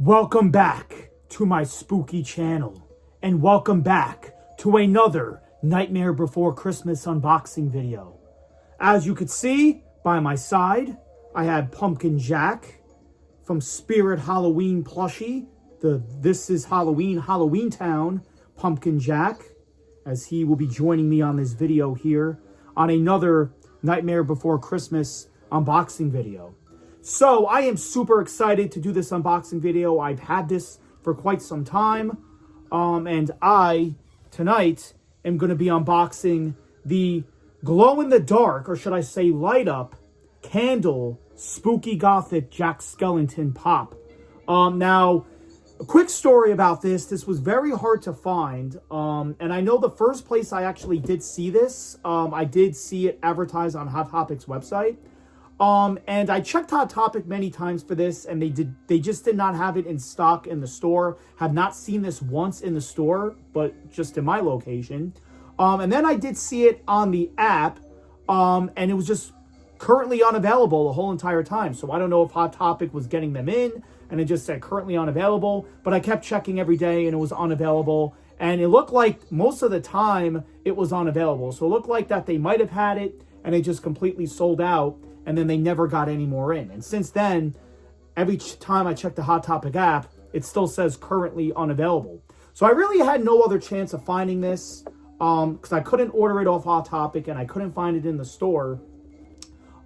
Welcome back to my spooky channel, and welcome back to another Nightmare Before Christmas unboxing video. As you could see by my side, I had Pumpkin Jack from Spirit Halloween plushie, the This Is Halloween Town Pumpkin Jack, as he will be joining me on this video here on another Nightmare Before Christmas unboxing video. So I am super excited to do this unboxing video. I've had this for quite some time. And I, tonight, am going to be unboxing the glow-in-the-dark, or should I say light-up, candle spooky gothic Jack Skellington pop. Now, a quick story about this. This was very hard to find. And I know the first place I actually did see this, I did see it advertised on Hot Topic's website. And I checked Hot Topic many times for this, and they just did not have it in stock in the store. Have not seen this once in the store, but just in my location. And then I did see it on the app, and it was just currently unavailable the whole entire time. So I don't know if Hot Topic was getting them in, and it just said currently unavailable, but I kept checking every day, and it was unavailable. And it looked like most of the time it was unavailable. So it looked like that they might have had it, and it just completely sold out. And then they never got any more in. And since then, every time I check the Hot Topic app, it still says currently unavailable. So I really had no other chance of finding this because I couldn't order it off Hot Topic and I couldn't find it in the store.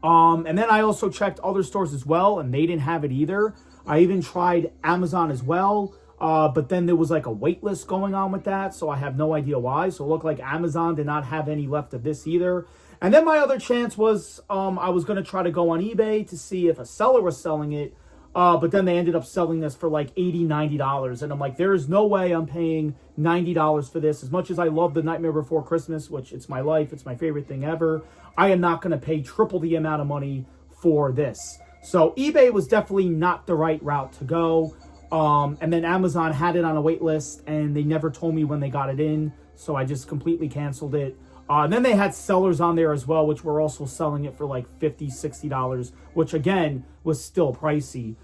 And then I also checked other stores as well, and they didn't have it either. I even tried Amazon as well, but then there was like a wait list going on with that, so I have no idea why. So it looked like Amazon did not have any left of this either. And then my other chance was I was going to try to go on eBay to see if a seller was selling it. But then they ended up selling this for like $80, $90. And I'm like, there is no way I'm paying $90 for this. As much as I love the Nightmare Before Christmas, which it's my life, it's my favorite thing ever, I am not going to pay triple the amount of money for this. So eBay was definitely not the right route to go. And then Amazon had it on a wait list, and they never told me when they got it in. So I just completely canceled it. And then they had sellers on there as well, which were also selling it for like $50, $60, which again was still pricey.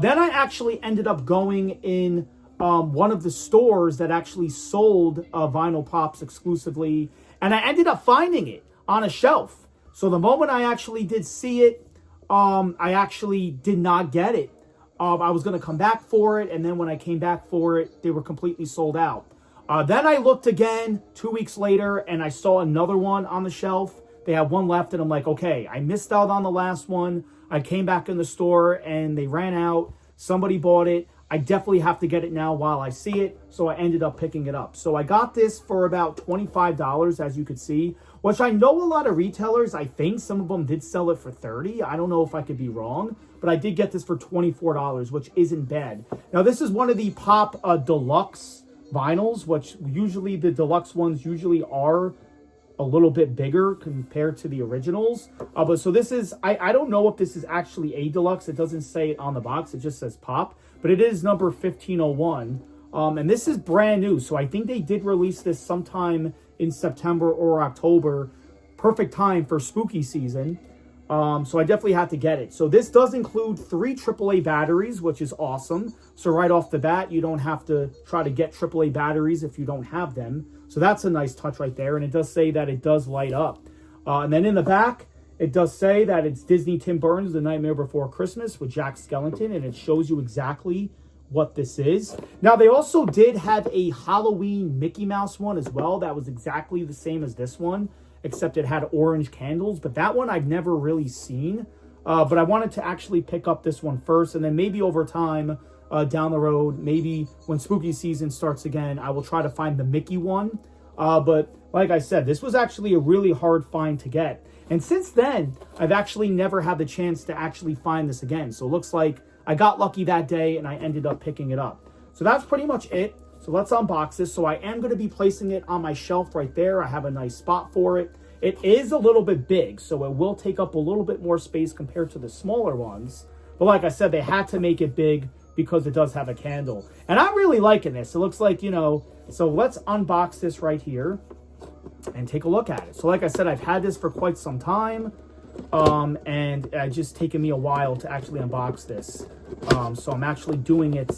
Then I actually ended up going in one of the stores that actually sold vinyl pops exclusively, and I ended up finding it on a shelf. So the moment I actually did see it, I actually did not get it. I was going to come back for it, and then when I came back for it, they were completely sold out. Then I looked again 2 weeks later, and I saw another one on the shelf. They had one left, and I'm like, okay, I missed out on the last one. I came back in the store, and they ran out. Somebody bought it. I definitely have to get it now while I see it, so I ended up picking it up. So I got this for about $25, as you could see, which I know a lot of retailers, I think some of them did sell it for $30. I don't know if I could be wrong, but I did get this for $24, which isn't bad. Now, this is one of the Pop Deluxe vinyls, which usually the deluxe ones usually are a little bit bigger compared to the originals. But so this is, I don't know if this is actually a deluxe. It doesn't say it on the box. It just says Pop, but it is number 1501. And this is brand new. So I think they did release this sometime in September or October. Perfect time for spooky season. So I definitely had to get it. So this does include 3 AAA batteries, which is awesome. So right off the bat, you don't have to try to get AAA batteries if you don't have them. So that's a nice touch right there. And it does say that it does light up. And then in the back, it does say that it's Disney Tim Burton's The Nightmare Before Christmas with Jack Skellington. And it shows you exactly what this is. Now, they also did have a Halloween Mickey Mouse one as well. That was exactly the same as this one, except it had orange candles, but that one I've never really seen. But I wanted to actually pick up this one first, and then maybe over time down the road, maybe when spooky season starts again, I will try to find the Mickey one. But like I said, this was actually a really hard find to get. And since then, I've actually never had the chance to actually find this again. So it looks like I got lucky that day, and I ended up picking it up. So that's pretty much it. So let's unbox this. So I am going to be placing it on my shelf right there. I have a nice spot for it. It is a little bit big, so it will take up a little bit more space compared to the smaller ones. But like I said, they had to make it big because it does have a candle. And I'm really liking this. It looks like, you know, so let's unbox this right here and take a look at it. So like I said, I've had this for quite some time. and it's just taken me a while to actually unbox this. So I'm actually doing it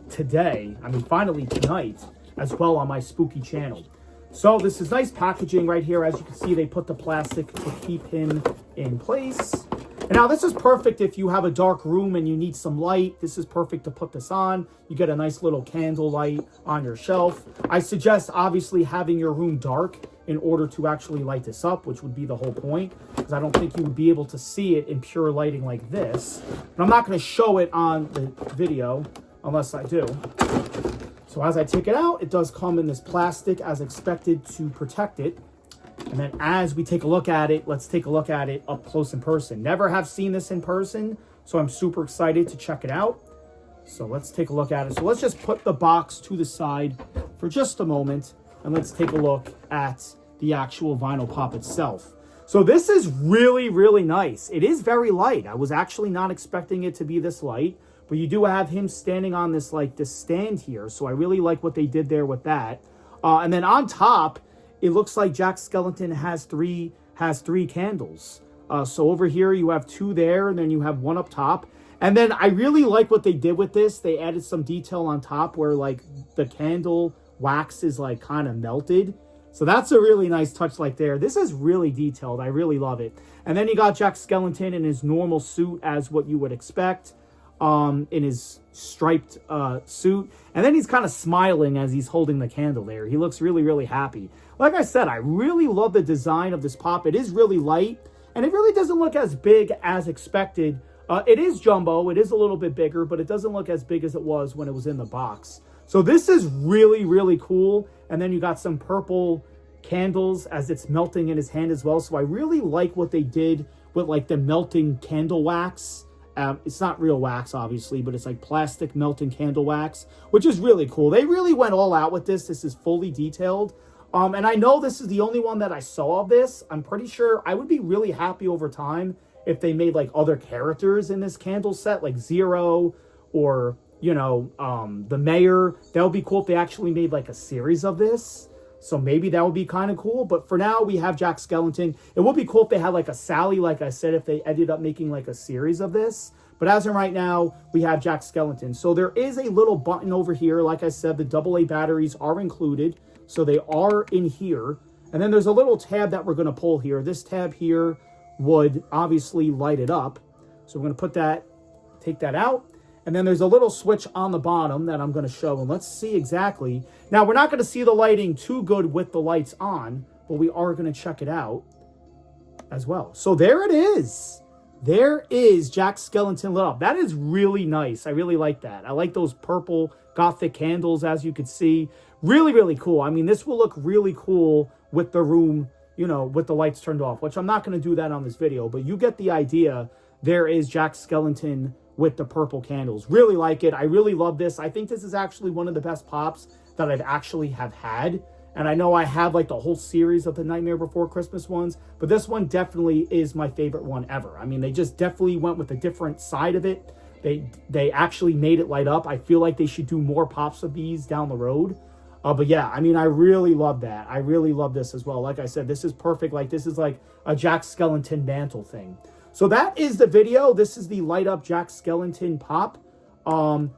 today. I mean, finally tonight as well on my spooky channel. So this is nice packaging right here. As you can see, they put the plastic to keep him in place. And now this is perfect if you have a dark room and you need some light. This is perfect to put this on. You get a nice little candle light on your shelf. I suggest obviously having your room dark in order to actually light this up, which would be the whole point, because I don't think you would be able to see it in pure lighting like this. But I'm not going to show it on the video unless I do. So as I take it out, it does come in this plastic as expected to protect it. And then as we take a look at it, let's take a look at it up close in person. Never have seen this in person, so I'm super excited to check it out. So let's take a look at it. So let's just put the box to the side for just a moment, and let's take a look at the actual vinyl pop itself. So this is really, really nice. It is very light. I was actually not expecting it to be this light, but you do have him standing on this, like, this stand here. So I really like what they did there with that. And then on top, it looks like Jack Skellington has three candles. So over here, you have two there, and then you have one up top. And then I really like what they did with this. They added some detail on top where, like, the candle wax is, like, kind of melted. So that's a really nice touch like there. This is really detailed. I really love it. And then you got Jack Skellington in his normal suit as what you would expect. In his striped suit. And then he's kind of smiling as he's holding the candle there. He looks really, really happy. Like I said, I really love the design of this pop. It is really light, and it really doesn't look as big as expected. It is jumbo. It is a little bit bigger, but it doesn't look as big as it was when it was in the box. So this is really, really cool. And then you got some purple candles as it's melting in his hand as well. So I really like what they did with, like, the melting candle wax. It's not real wax, obviously, but it's like plastic melting candle wax, which is really cool. They really went all out with this. This is fully detailed. And I know this is the only one that I saw of this. I'm pretty sure I would be really happy over time if they made, like, other characters in this candle set, like Zero or, you know, the mayor. That would be cool if they actually made, like, a series of this. So maybe that would be kind of cool. But for now, we have Jack Skellington. It would be cool if they had, like, a Sally, like I said, if they ended up making, like, a series of this. But as of right now, we have Jack Skellington. So there is a little button over here. Like I said, the AA batteries are included. So they are in here. And then there's a little tab that we're going to pull here. This tab here would obviously light it up. So we're going to put that, take that out. And then there's a little switch on the bottom that I'm going to show. And let's see exactly. Now, we're not going to see the lighting too good with the lights on, but we are going to check it out as well. So there it is. There is Jack Skellington lit up. That is really nice. I really like that. I like those purple gothic candles, as you can see. Really, really cool. I mean, this will look really cool with the room, you know, with the lights turned off, which I'm not going to do that on this video, but you get the idea. There is Jack Skellington with the purple candles. Really like it. I really love this. I think this is actually one of the best pops that I've actually have had. And I know I have, like, the whole series of the Nightmare Before Christmas ones, but this one definitely is my favorite one ever. I mean, they just definitely went with a different side of it. They actually made it light up. I feel like they should do more pops of these down the road. But yeah, I mean, I really love that. I really love this as well. Like I said, this is perfect. Like, this is like a Jack Skellington mantle thing. So that is the video. This is the light up Jack Skellington pop.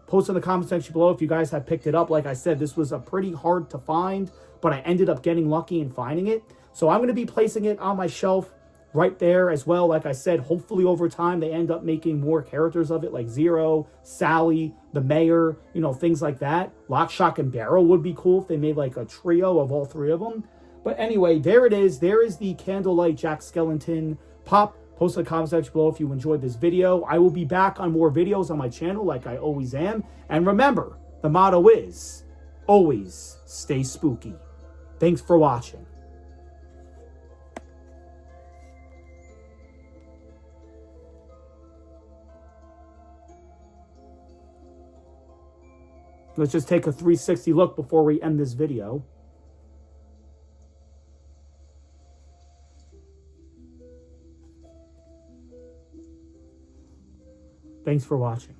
Post in the comment section below if you guys have picked it up. Like I said, this was a pretty hard to find, but I ended up getting lucky in finding it. So I'm going to be placing it on my shelf right there as well. Like I said, hopefully over time they end up making more characters of it, like Zero, Sally, the mayor, you know, things like that. Lock, Shock, and Barrel would be cool if they made like a trio of all three of them. But anyway, there it is. There is the Candlelight Jack Skellington pop. Post in the comment section below if you enjoyed this video. I will be back on more videos on my channel like I always am. And remember, the motto is, always stay spooky. Thanks for watching. Let's just take a 360 look before we end this video. Thanks for watching.